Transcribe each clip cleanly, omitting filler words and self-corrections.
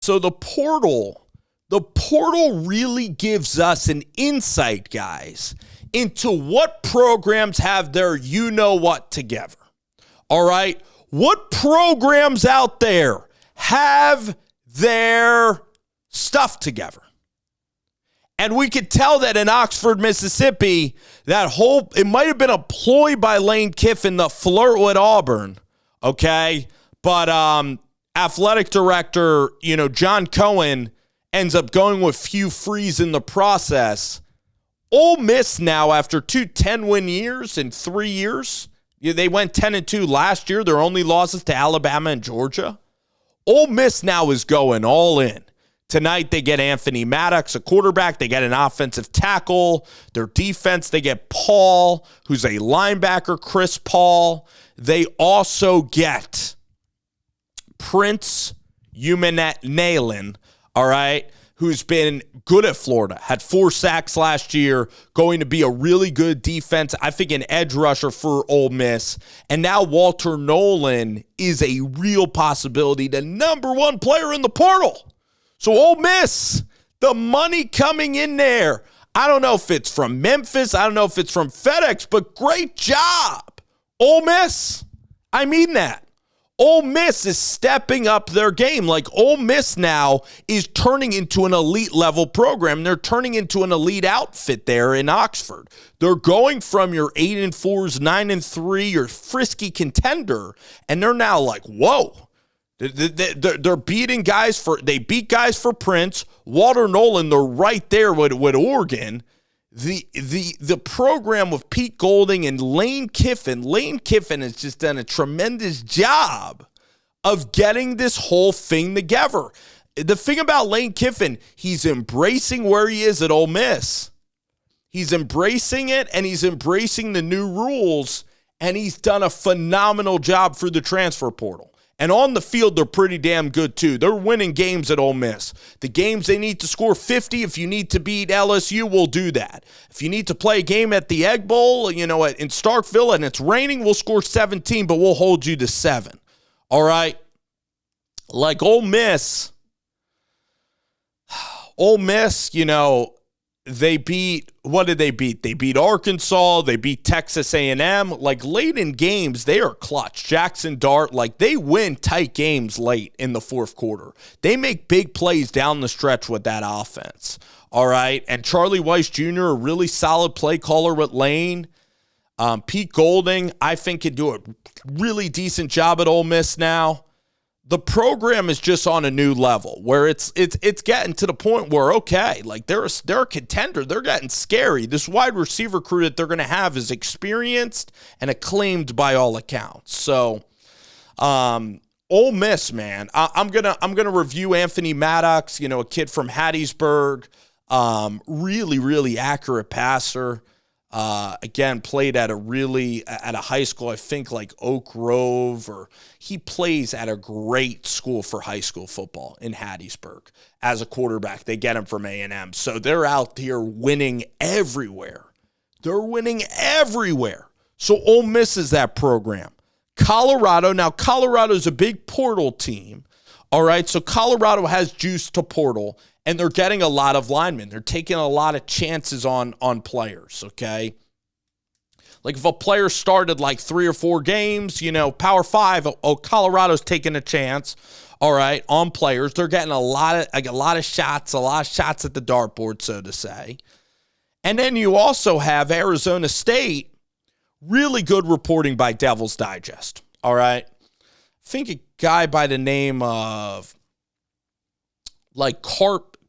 So the portal really gives us an insight, guys, into what programs have their you-know-what together. All right? What programs out there have their stuff together? And we could tell that in Oxford, Mississippi, it might have been a ploy by Lane Kiffin, the flirt with Auburn, okay? But athletic director, John Cohen ends up going with Hugh Freeze in the process. Ole Miss now, after 2 10-win years in 3 years, they went 10-2 last year. Their only losses to Alabama and Georgia. Ole Miss now is going all in. Tonight, they get Anthony Maddox, a quarterback. They get an offensive tackle. Their defense, they get Paul, who's a linebacker, Chris Paul. They also get Prince Umanalen, all right, who's been good at Florida, had 4 sacks last year, going to be a really good defense, I think an edge rusher for Ole Miss. And now Walter Nolan is a real possibility, the number 1 player in the portal. So Ole Miss, the money coming in there. I don't know if it's from Memphis. I don't know if it's from FedEx, but great job. Ole Miss, I mean that. Ole Miss is stepping up their game. Like Ole Miss now is turning into an elite level program. They're turning into an elite outfit there in Oxford. They're going from your 8-4s, 9-3, your frisky contender, and they're now like, whoa. They're beating guys they beat guys for Prince. Walter Nolan, they're right there with Oregon. The program with Pete Golding and Lane Kiffin has just done a tremendous job of getting this whole thing together. The thing about Lane Kiffin, he's embracing where he is at Ole Miss. He's embracing it, and he's embracing the new rules, and he's done a phenomenal job for the transfer portal. And on the field, they're pretty damn good, too. They're winning games at Ole Miss. The games they need to score 50, if you need to beat LSU, we'll do that. If you need to play a game at the Egg Bowl, in Starkville, and it's raining, we'll score 17, but we'll hold you to 7. All right? Like Ole Miss, they beat, what did they beat? They beat Arkansas. They beat Texas A&M. Like, late in games, they are clutch. Jackson Dart, they win tight games late in the fourth quarter. They make big plays down the stretch with that offense. All right? And Charlie Weiss Jr., a really solid play caller with Lane. Pete Golding, I think, can do a really decent job at Ole Miss now. The program is just on a new level where it's getting to the point where, okay, they're a contender. They're getting scary. This wide receiver crew that they're going to have is experienced and acclaimed by all accounts. So, Ole Miss, man, I'm gonna review Anthony Maddox, a kid from Hattiesburg, really, really accurate passer. Again, played at a high school, I think like Oak Grove, or he plays at a great school for high school football in Hattiesburg as a quarterback. They get him from A&M. So they're out here winning everywhere. They're winning everywhere. So Ole Miss is that program. Colorado, now Colorado's a big portal team. All right, so Colorado has juice to portal, and they're getting a lot of linemen. They're taking a lot of chances on players, okay? Like if a player started 3 or 4 games, Power 5, Colorado's taking a chance, all right, on players. They're getting a lot of shots at the dartboard, so to say. And then you also have Arizona State, really good reporting by Devil's Digest, all right? I think a guy by the name of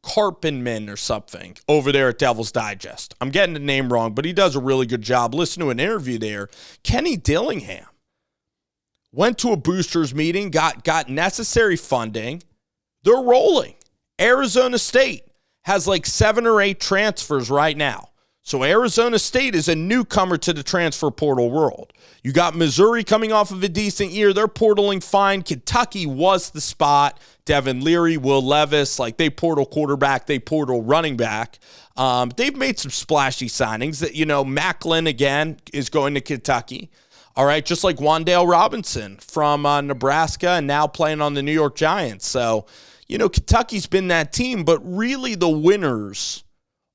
Karpenman or something over there at Devil's Digest. I'm getting the name wrong, but he does a really good job. Listen to an interview there. Kenny Dillingham went to a boosters meeting, got necessary funding. They're rolling. Arizona State has 7 or 8 transfers right now. So Arizona State is a newcomer to the transfer portal world. You got Missouri coming off of a decent year. They're portaling fine. Kentucky was the spot. Devin Leary, Will Levis, they portal quarterback, they portal running back. They've made some splashy signings. That Macklin, again, is going to Kentucky. All right, just like Wan'Dale Robinson from Nebraska and now playing on the New York Giants. So, Kentucky's been that team, but really the winners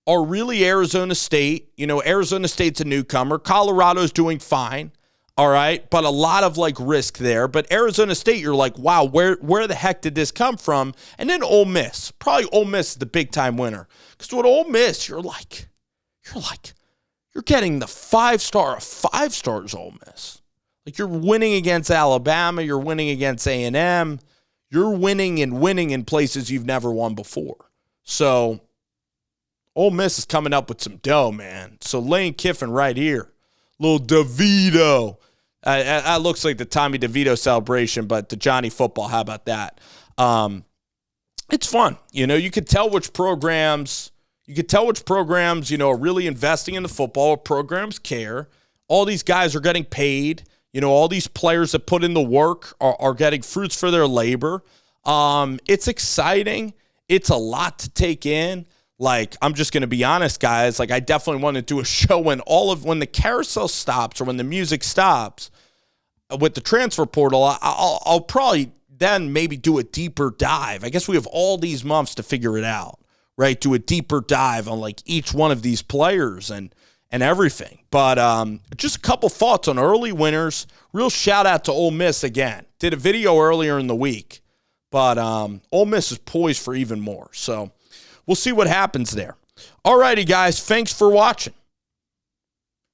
are really Arizona State. Arizona State's a newcomer. Colorado's doing fine. All right. But a lot of risk there. But Arizona State, you're like, wow, where the heck did this come from? And then Ole Miss. Probably Ole Miss is the big time winner. Because with Ole Miss, you're getting the 5-star of 5 stars Ole Miss. You're winning against Alabama. You're winning against A&M. You're winning in places you've never won before. So Ole Miss is coming up with some dough, man. So Lane Kiffin right here. Little DeVito. That looks like the Tommy DeVito celebration, but the Johnny football, how about that? It's fun. You could tell which programs, are really investing in the football. Programs care. All these guys are getting paid. All these players that put in the work are getting fruits for their labor. It's exciting. It's a lot to take in. I'm just going to be honest, guys. I definitely want to do a show when the carousel stops or when the music stops with the transfer portal. I'll probably then maybe do a deeper dive. I guess we have all these months to figure it out, right? Do a deeper dive on each one of these players and everything. But just a couple thoughts on early winners. Real shout out to Ole Miss again. Did a video earlier in the week, but Ole Miss is poised for even more. So we'll see what happens there. All righty, guys. Thanks for watching.